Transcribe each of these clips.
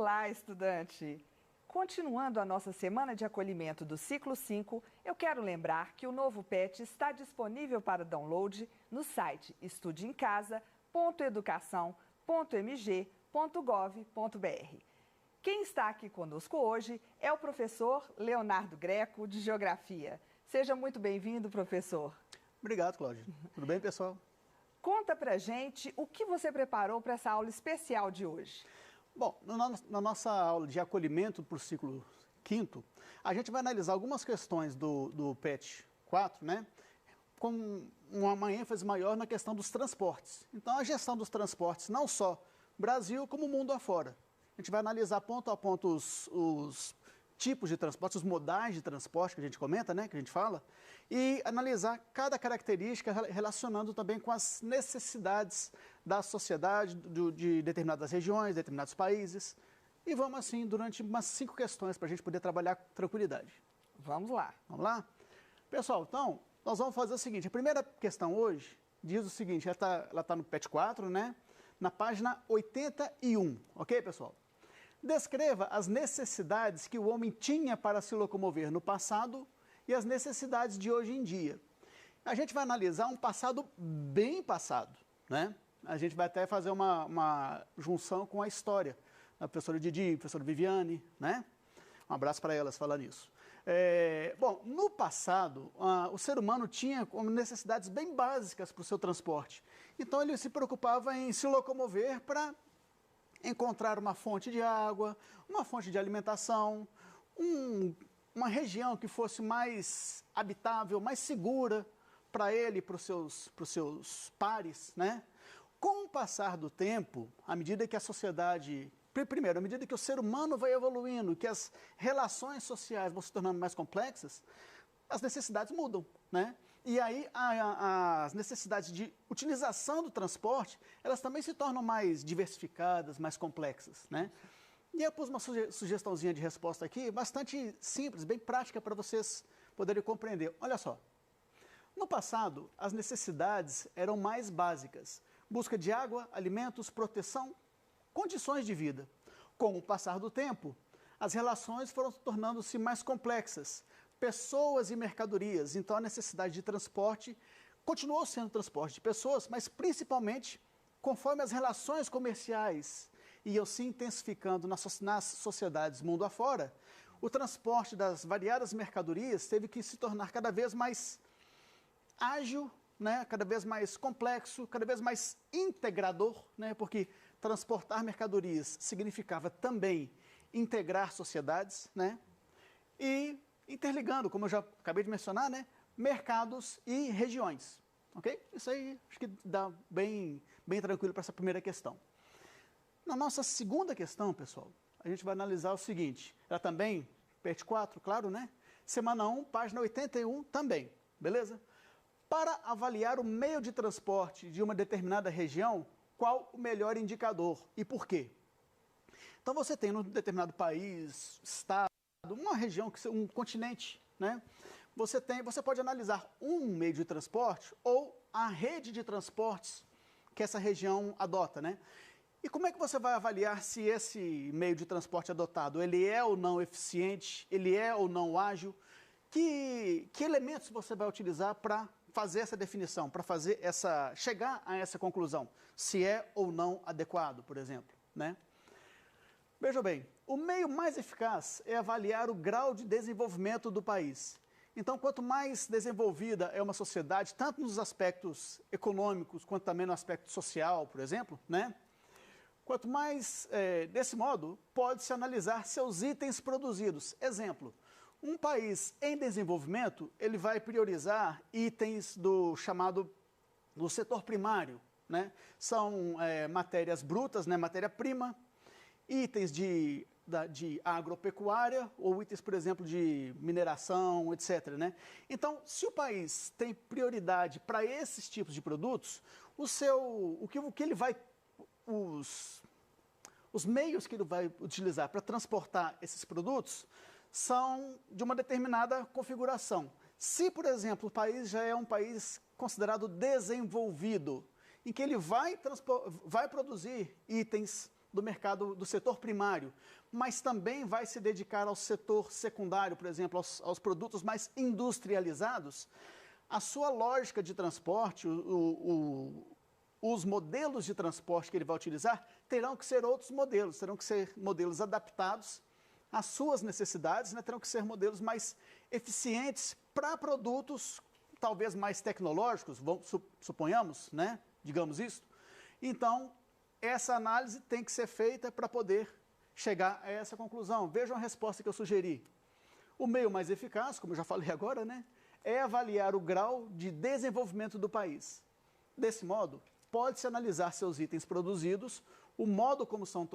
Olá, estudante! Continuando a nossa semana de acolhimento do ciclo 5, eu quero lembrar que o novo PET está disponível para download no site estudeemcasa.educação.mg.gov.br. Quem está aqui conosco hoje é o professor Leonardo Greco, de Geografia. Seja muito bem-vindo, professor. Obrigado, Cláudia. Tudo bem, pessoal? Conta pra gente o que você preparou para essa aula especial de hoje. Bom, na nossa aula de acolhimento para o ciclo 5º, a gente vai analisar algumas questões do PET 4, né? Com uma ênfase maior na questão dos transportes. Então, a gestão dos transportes, não só Brasil, como mundo afora. A gente vai analisar ponto a ponto os tipos de transporte, os modais de transporte que a gente comenta, né, que a gente fala, e analisar cada característica relacionando também com as necessidades da sociedade, de determinadas regiões, determinados países. E vamos assim, durante umas 5 questões para a gente poder trabalhar com tranquilidade. Vamos lá. Vamos lá? Pessoal, então, nós vamos fazer o seguinte, a primeira questão hoje diz o seguinte, ela tá no PET 4, né, na página 81, ok, pessoal? Descreva as necessidades que o homem tinha para se locomover no passado e as necessidades de hoje em dia. A gente vai analisar um passado bem passado, né? A gente vai até fazer uma junção com a história da professora Didi, professora Viviane, né? Um abraço para elas falando isso. Bom, no passado, o ser humano tinha como necessidades bem básicas para o seu transporte. Então ele se preocupava em se locomover para encontrar uma fonte de água, uma fonte de alimentação, uma região que fosse mais habitável, mais segura para ele e para os seus pares, né? Com o passar do tempo, à medida que a sociedade, primeiro, à medida que o ser humano vai evoluindo, que as relações sociais vão se tornando mais complexas, as necessidades mudam, né? E aí as necessidades de utilização do transporte, elas também se tornam mais diversificadas, mais complexas, né? E eu pus uma sugestãozinha de resposta aqui, bastante simples, bem prática para vocês poderem compreender. Olha só, no passado, as necessidades eram mais básicas. Busca de água, alimentos, proteção, condições de vida. Com o passar do tempo, as relações foram tornando-se mais complexas. Pessoas e mercadorias, então a necessidade de transporte continuou sendo transporte de pessoas, mas principalmente conforme as relações comerciais iam se intensificando nas sociedades mundo afora, o transporte das variadas mercadorias teve que se tornar cada vez mais ágil, né, cada vez mais complexo, cada vez mais integrador, né, porque transportar mercadorias significava também integrar sociedades, né, e interligando, como eu já acabei de mencionar, né, mercados e regiões, ok? Isso aí acho que dá bem tranquilo para essa primeira questão. Na nossa segunda questão, pessoal, a gente vai analisar o seguinte, ela também, PET 4, claro, né? Semana 1, página 81 também, beleza? Para avaliar o meio de transporte de uma determinada região, qual o melhor indicador e por quê? Então você tem num determinado país, estado, uma região, um continente, né? Você pode analisar um meio de transporte ou a rede de transportes que essa região adota, né? E como é que você vai avaliar se esse meio de transporte adotado, ele é ou não eficiente, ele é ou não ágil? Que elementos você vai utilizar para fazer essa definição, para chegar a essa conclusão, se é ou não adequado, por exemplo, né? Veja bem, o meio mais eficaz é avaliar o grau de desenvolvimento do país. Então, quanto mais desenvolvida é uma sociedade, tanto nos aspectos econômicos, quanto também no aspecto social, por exemplo, né? Quanto mais, desse modo, pode-se analisar seus itens produzidos. Exemplo, um país em desenvolvimento, ele vai priorizar itens do setor primário, né? São matérias brutas, né? Matéria-prima, itens de agropecuária ou itens, por exemplo, de mineração, etc., né? Então, se o país tem prioridade para esses tipos de produtos, os meios que ele vai utilizar para transportar esses produtos são de uma determinada configuração. Se, por exemplo, o país já é um país considerado desenvolvido, em que ele vai produzir itens do mercado do setor primário, mas também vai se dedicar ao setor secundário, por exemplo, aos produtos mais industrializados, a sua lógica de transporte, os modelos de transporte que ele vai utilizar terão que ser outros modelos, terão que ser modelos adaptados às suas necessidades, né? Terão que ser modelos mais eficientes para produtos talvez mais tecnológicos, suponhamos, né? Digamos isso. Então, essa análise tem que ser feita para poder chegar a essa conclusão. Vejam a resposta que eu sugeri. O meio mais eficaz, como eu já falei agora, né? É avaliar o grau de desenvolvimento do país. Desse modo, pode-se analisar seus itens produzidos, o modo como são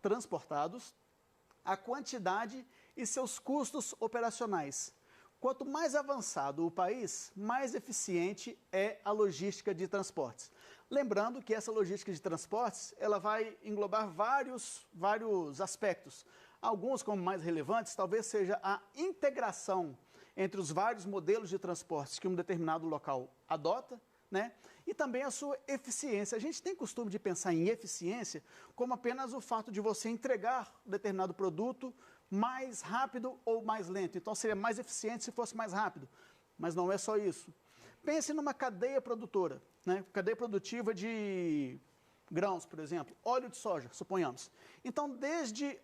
transportados, a quantidade e seus custos operacionais. Quanto mais avançado o país, mais eficiente é a logística de transportes. Lembrando que essa logística de transportes, ela vai englobar vários aspectos. Alguns, como mais relevantes, talvez seja a integração entre os vários modelos de transportes que um determinado local adota, né? E também a sua eficiência. A gente tem costume de pensar em eficiência como apenas o fato de você entregar determinado produto mais rápido ou mais lento. Então, seria mais eficiente se fosse mais rápido. Mas não é só isso. Pense numa cadeia produtora, né? Cadeia produtiva de grãos, por exemplo, óleo de soja, suponhamos. Então, desde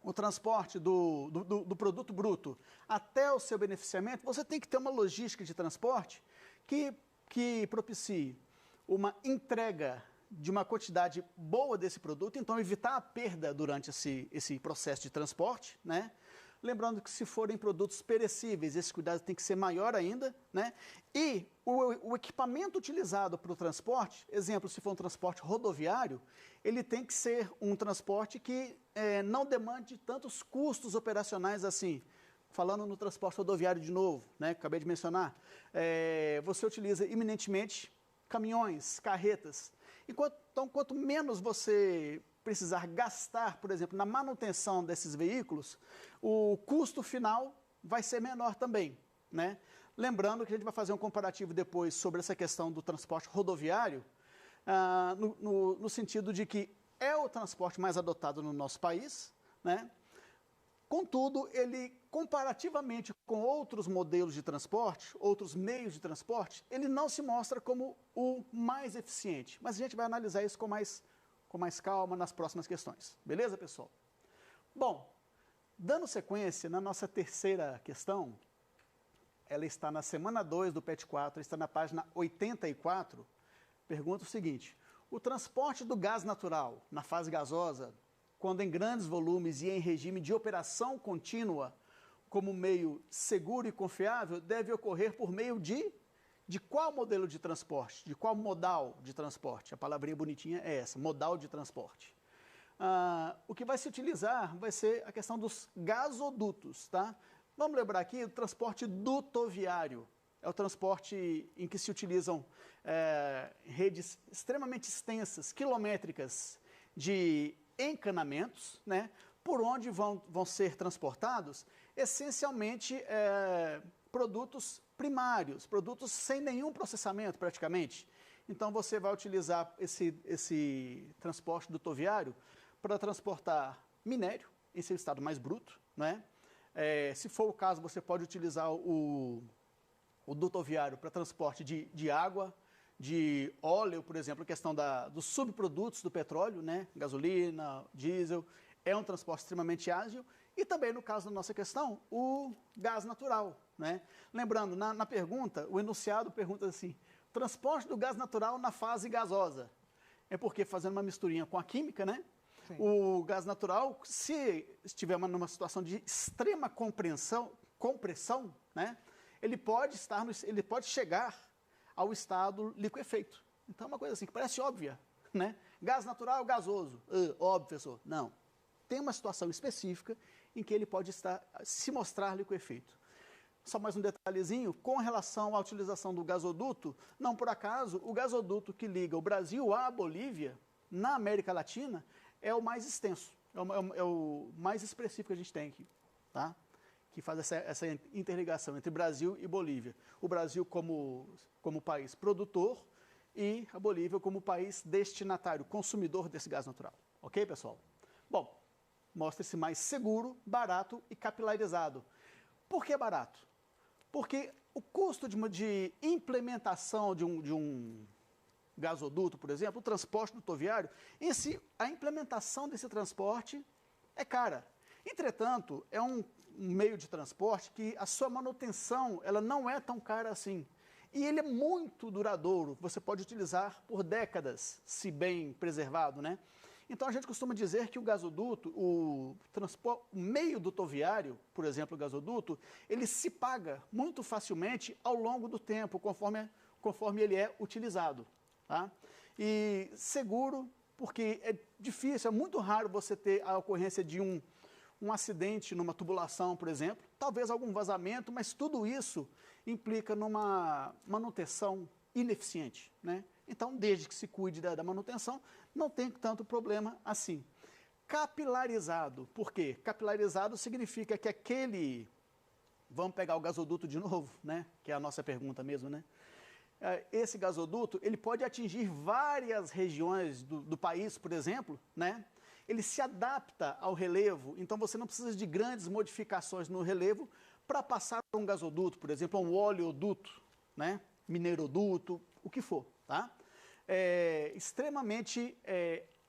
o transporte do produto bruto até o seu beneficiamento, você tem que ter uma logística de transporte que propicie uma entrega de uma quantidade boa desse produto, então evitar a perda durante esse processo de transporte, né? Lembrando que se forem produtos perecíveis, esse cuidado tem que ser maior ainda, né? E o equipamento utilizado para o transporte, exemplo, se for um transporte rodoviário, ele tem que ser um transporte que não demande tantos custos operacionais assim. Falando no transporte rodoviário de novo, né? Acabei de mencionar, você utiliza eminentemente caminhões, carretas. Então, quanto menos você precisar gastar, por exemplo, na manutenção desses veículos, o custo final vai ser menor também, né? Lembrando que a gente vai fazer um comparativo depois sobre essa questão do transporte rodoviário, no sentido de que é o transporte mais adotado no nosso país, né? Contudo, ele, comparativamente com outros modelos de transporte, outros meios de transporte, ele não se mostra como o mais eficiente. Mas a gente vai analisar isso com mais calma nas próximas questões. Beleza, pessoal? Bom, dando sequência, na nossa terceira questão, ela está na semana 2 do PET 4, está na página 84, pergunta o seguinte: o transporte do gás natural na fase gasosa, quando em grandes volumes e em regime de operação contínua, como meio seguro e confiável, deve ocorrer por meio de qual modelo de transporte? De qual modal de transporte? A palavrinha bonitinha é essa, modal de transporte. O que vai se utilizar vai ser a questão dos gasodutos, tá? Vamos lembrar aqui, o transporte dutoviário é o transporte em que se utilizam redes extremamente extensas, quilométricas, de encanamentos, né, por onde vão ser transportados essencialmente produtos primários, produtos sem nenhum processamento praticamente. Então você vai utilizar esse transporte dutoviário para transportar minério em seu estado mais bruto, né? Se for o caso, você pode utilizar o dutoviário para transporte de água, de óleo, por exemplo, a questão dos subprodutos do petróleo, né? Gasolina, diesel, é um transporte extremamente ágil. E também, no caso da nossa questão, o gás natural, né? Lembrando, na pergunta, o enunciado pergunta assim: transporte do gás natural na fase gasosa. É porque, fazendo uma misturinha com a química, né? Sim. O gás natural, se estiver numa situação de extrema compressão, né? Ele pode chegar ao estado liquefeito. Então, é uma coisa assim que parece óbvia, né? Gás natural, gasoso. Óbvio, professor. Não. Tem uma situação específica em que ele pode se mostrar liquefeito. Só mais um detalhezinho, com relação à utilização do gasoduto, não por acaso, o gasoduto que liga o Brasil à Bolívia, na América Latina, é o mais extenso, é o mais expressivo que a gente tem aqui, tá? Que faz essa interligação entre Brasil e Bolívia. O Brasil como país produtor e a Bolívia como país destinatário, consumidor desse gás natural. Ok, pessoal? Bom, mostra-se mais seguro, barato e capilarizado. Por que barato? Porque o custo de implementação de um gasoduto, por exemplo, o transporte rodoviário, em si, a implementação desse transporte é cara. Entretanto, é um meio de transporte que a sua manutenção ela não é tão cara assim. E ele é muito duradouro, você pode utilizar por décadas, se bem preservado, né? Então a gente costuma dizer que o gasoduto, o meio dutoviário, por exemplo, o gasoduto, ele se paga muito facilmente ao longo do tempo, conforme ele é utilizado. Tá? E seguro, porque é difícil, é muito raro você ter a ocorrência de um acidente numa tubulação, por exemplo, talvez algum vazamento, mas tudo isso implica numa manutenção ineficiente, né? Então, desde que se cuide da manutenção, não tem tanto problema assim. Capilarizado, por quê? Capilarizado significa que aquele... Vamos pegar o gasoduto de novo, né? Que é a nossa pergunta mesmo, né? Esse gasoduto, ele pode atingir várias regiões do país, por exemplo, né? Ele se adapta ao relevo, então você não precisa de grandes modificações no relevo para passar um gasoduto, por exemplo, um oleoduto, né? Mineiroduto, o que for, tá? É extremamente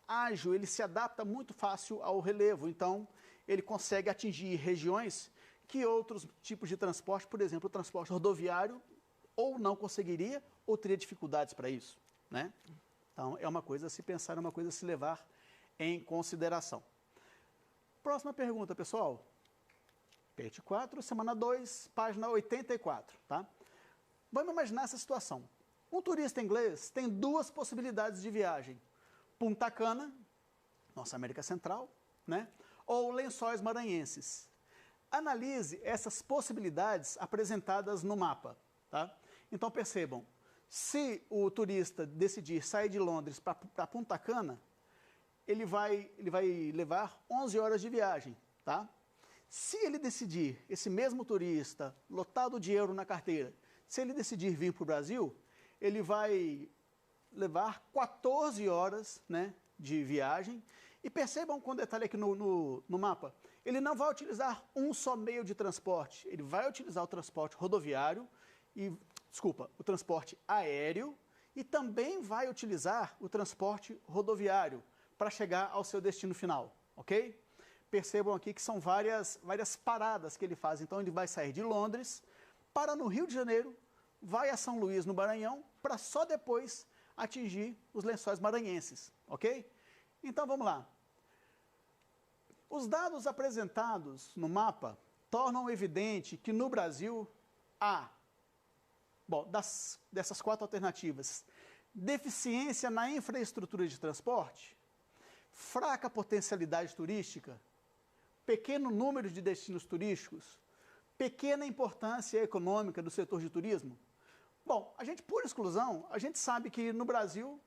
ágil, ele se adapta muito fácil ao relevo, então ele consegue atingir regiões que outros tipos de transporte, por exemplo, o transporte rodoviário, ou não conseguiria, ou teria dificuldades para isso, né? Então, é uma coisa a se pensar, é uma coisa a se levar em consideração. Próxima pergunta, pessoal. PET 4, semana 2, página 84, tá? Vamos imaginar essa situação. Um turista inglês tem duas possibilidades de viagem. Punta Cana, nossa América Central, né? Ou Lençóis Maranhenses. Analise essas possibilidades apresentadas no mapa, tá? Então percebam, se o turista decidir sair de Londres para Punta Cana, ele vai levar 11 horas de viagem, tá? Se ele decidir, esse mesmo turista, lotado de euro na carteira, se ele decidir vir para o Brasil, ele vai levar 14 horas, né, de viagem. E percebam com detalhe aqui no mapa, ele não vai utilizar um só meio de transporte, ele vai utilizar o transporte rodoviário, o transporte aéreo e também vai utilizar o transporte rodoviário para chegar ao seu destino final, ok? Percebam aqui que são várias paradas que ele faz. Então ele vai sair de Londres, para no Rio de Janeiro, vai a São Luís, no Maranhão, para só depois atingir os Lençóis Maranhenses, ok? Então vamos lá. Os dados apresentados no mapa tornam evidente que no Brasil há, dessas 4 alternativas, deficiência na infraestrutura de transporte, fraca potencialidade turística, pequeno número de destinos turísticos, pequena importância econômica do setor de turismo. Bom, a gente, por exclusão, a gente sabe que no Brasil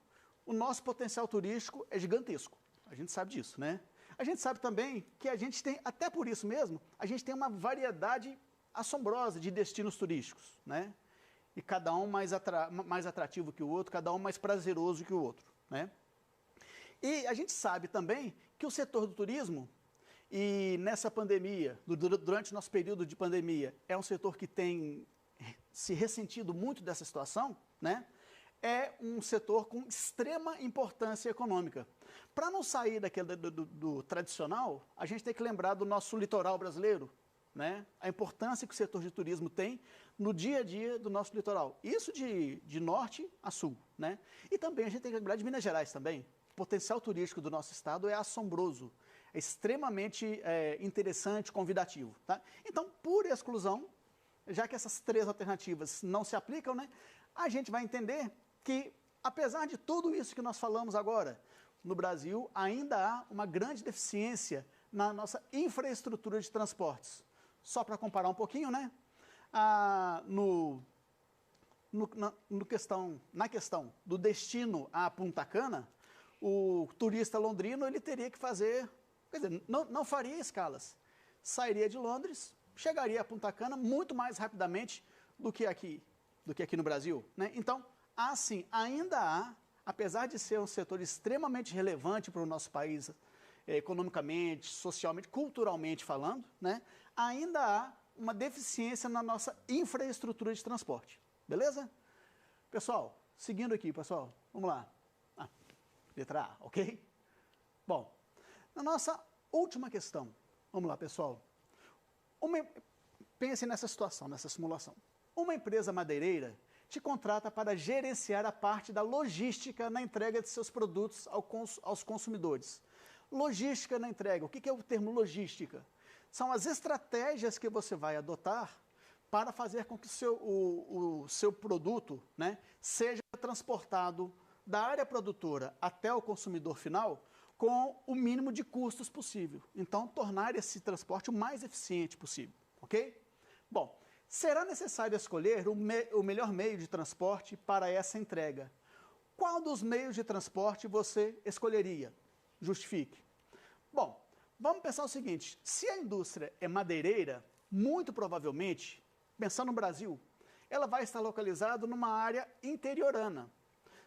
o nosso potencial turístico é gigantesco. A gente sabe disso, né? A gente sabe também que a gente tem, até por isso mesmo, a gente tem uma variedade assombrosa de destinos turísticos, né? E cada um mais atrativo que o outro, cada um mais prazeroso que o outro, né? E a gente sabe também que o setor do turismo, e nessa pandemia, durante o nosso período de pandemia, é um setor que tem se ressentido muito dessa situação, né? É um setor com extrema importância econômica. Para não sair do tradicional, a gente tem que lembrar do nosso litoral brasileiro, né? A importância que o setor de turismo tem no dia a dia do nosso litoral. Isso de norte a sul, né? E também a gente tem que lembrar de Minas Gerais também. O potencial turístico do nosso estado é assombroso, é extremamente interessante, convidativo, tá? Então, por exclusão, já que essas 3 alternativas não se aplicam, né? A gente vai entender que, apesar de tudo isso que nós falamos agora, no Brasil ainda há uma grande deficiência na nossa infraestrutura de transportes. Só para comparar um pouquinho, né? Na questão do destino a Punta Cana, o turista londrino ele teria que fazer, quer dizer, não faria escalas. Sairia de Londres, chegaria a Punta Cana muito mais rapidamente do que aqui no Brasil, né? Então, ainda há apesar de ser um setor extremamente relevante para o nosso país, economicamente, socialmente, culturalmente falando, né, ainda há uma deficiência na nossa infraestrutura de transporte. Beleza? Pessoal, seguindo aqui, pessoal, vamos lá. Letra A, ok? Bom, na nossa última questão, vamos lá, pessoal. Pense nessa situação, nessa simulação. Uma empresa madeireira te contrata para gerenciar a parte da logística na entrega de seus produtos aos consumidores. Logística na entrega. O que é o termo logística? São as estratégias que você vai adotar para fazer com que o seu produto, né, seja transportado da área produtora até o consumidor final com o mínimo de custos possível. Então, tornar esse transporte o mais eficiente possível, ok? Bom, será necessário escolher o melhor meio de transporte para essa entrega. Qual dos meios de transporte você escolheria? Justifique. Bom, vamos pensar o seguinte, se a indústria é madeireira, muito provavelmente, pensando no Brasil, ela vai estar localizada numa área interiorana.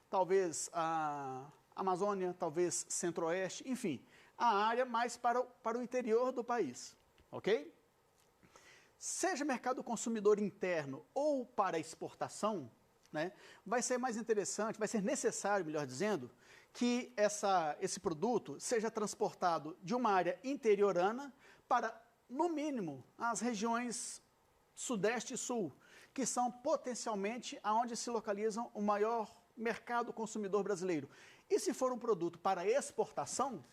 Talvez a Amazônia, talvez Centro-Oeste, enfim, a área mais para o interior do país, ok? Seja mercado consumidor interno ou para exportação, né, vai ser mais interessante, vai ser necessário, melhor dizendo, que esse produto seja transportado de uma área interiorana para, no mínimo, as regiões Sudeste e Sul, que são potencialmente aonde se localizam o maior mercado consumidor brasileiro. E se for um produto para exportação,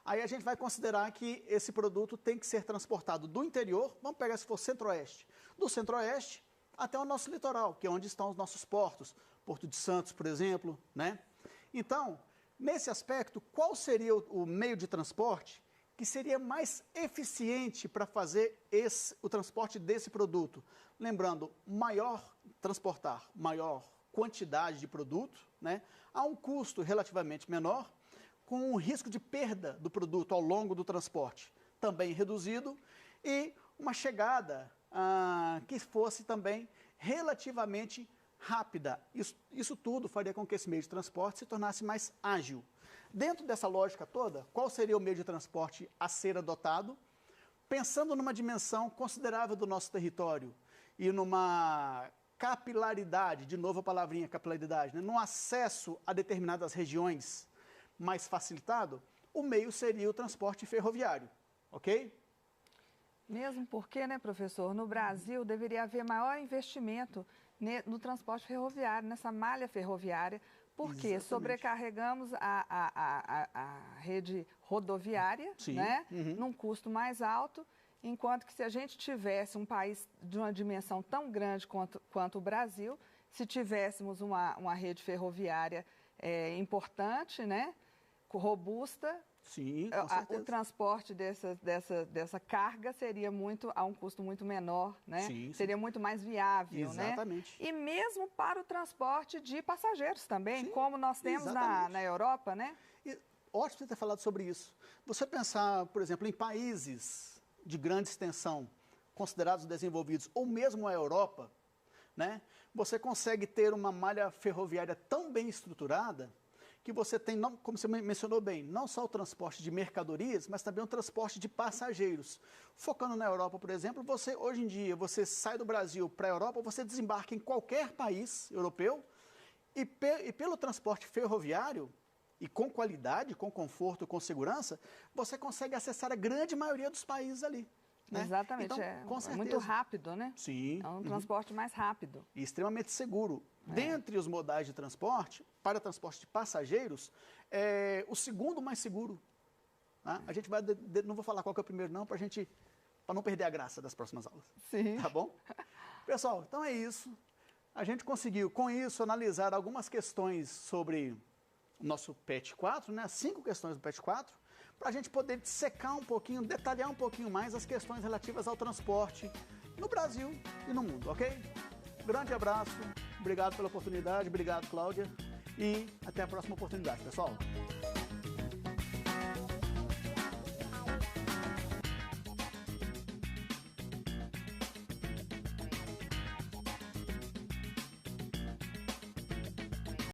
aí a gente vai considerar que esse produto tem que ser transportado do interior, vamos pegar se for Centro-Oeste, do Centro-Oeste até o nosso litoral, que é onde estão os nossos portos, Porto de Santos, por exemplo, né? Então, nesse aspecto, qual seria o meio de transporte que seria mais eficiente para fazer o transporte desse produto? Lembrando, transportar maior quantidade de produto, né, a um custo relativamente menor, com um risco de perda do produto ao longo do transporte também reduzido e uma chegada que fosse também relativamente rápida. Isso tudo faria com que esse meio de transporte se tornasse mais ágil. Dentro dessa lógica toda, qual seria o meio de transporte a ser adotado? Pensando numa dimensão considerável do nosso território e numa capilaridade, de novo a palavrinha capilaridade, né? Num acesso a determinadas regiões mais facilitado, o meio seria o transporte ferroviário, ok? Mesmo porque, né, professor, no Brasil deveria haver maior investimento no transporte ferroviário, nessa malha ferroviária, porque Exatamente. Sobrecarregamos a rede rodoviária, Sim. né, num custo mais alto, enquanto que se a gente tivesse um país de uma dimensão tão grande quanto o Brasil, se tivéssemos uma rede ferroviária importante, né, robusta, sim, com certeza. o transporte dessa carga seria a um custo muito menor, né? Sim, seria muito mais viável, exatamente. Né? E mesmo para o transporte de passageiros também, Sim, como nós temos na Europa, né? Ótimo você ter falado sobre isso. Você pensar, por exemplo, em países de grande extensão, considerados desenvolvidos, ou mesmo a Europa, né? Você consegue ter uma malha ferroviária tão bem estruturada que você tem, como você mencionou bem, não só o transporte de mercadorias, mas também o transporte de passageiros. Focando na Europa, por exemplo, hoje em dia, você sai do Brasil para a Europa, você desembarca em qualquer país europeu e pelo transporte ferroviário, e com qualidade, com conforto, com segurança, você consegue acessar a grande maioria dos países ali. Né? Exatamente, então, com certeza, é muito rápido, né? Sim. É um transporte mais rápido. E extremamente seguro. Dentre os modais de transporte, para transporte de passageiros, o segundo mais seguro. Tá? A gente vai, não vou falar qual que é o primeiro não, para não perder a graça das próximas aulas. Sim. Tá bom? Pessoal, então é isso. A gente conseguiu, com isso, analisar algumas questões sobre o nosso PET 4, né? 5 questões do PET 4, para a gente poder dissecar um pouquinho, detalhar um pouquinho mais as questões relativas ao transporte no Brasil e no mundo, ok? Grande abraço, obrigado pela oportunidade, obrigado, Cláudia, e até a próxima oportunidade, pessoal.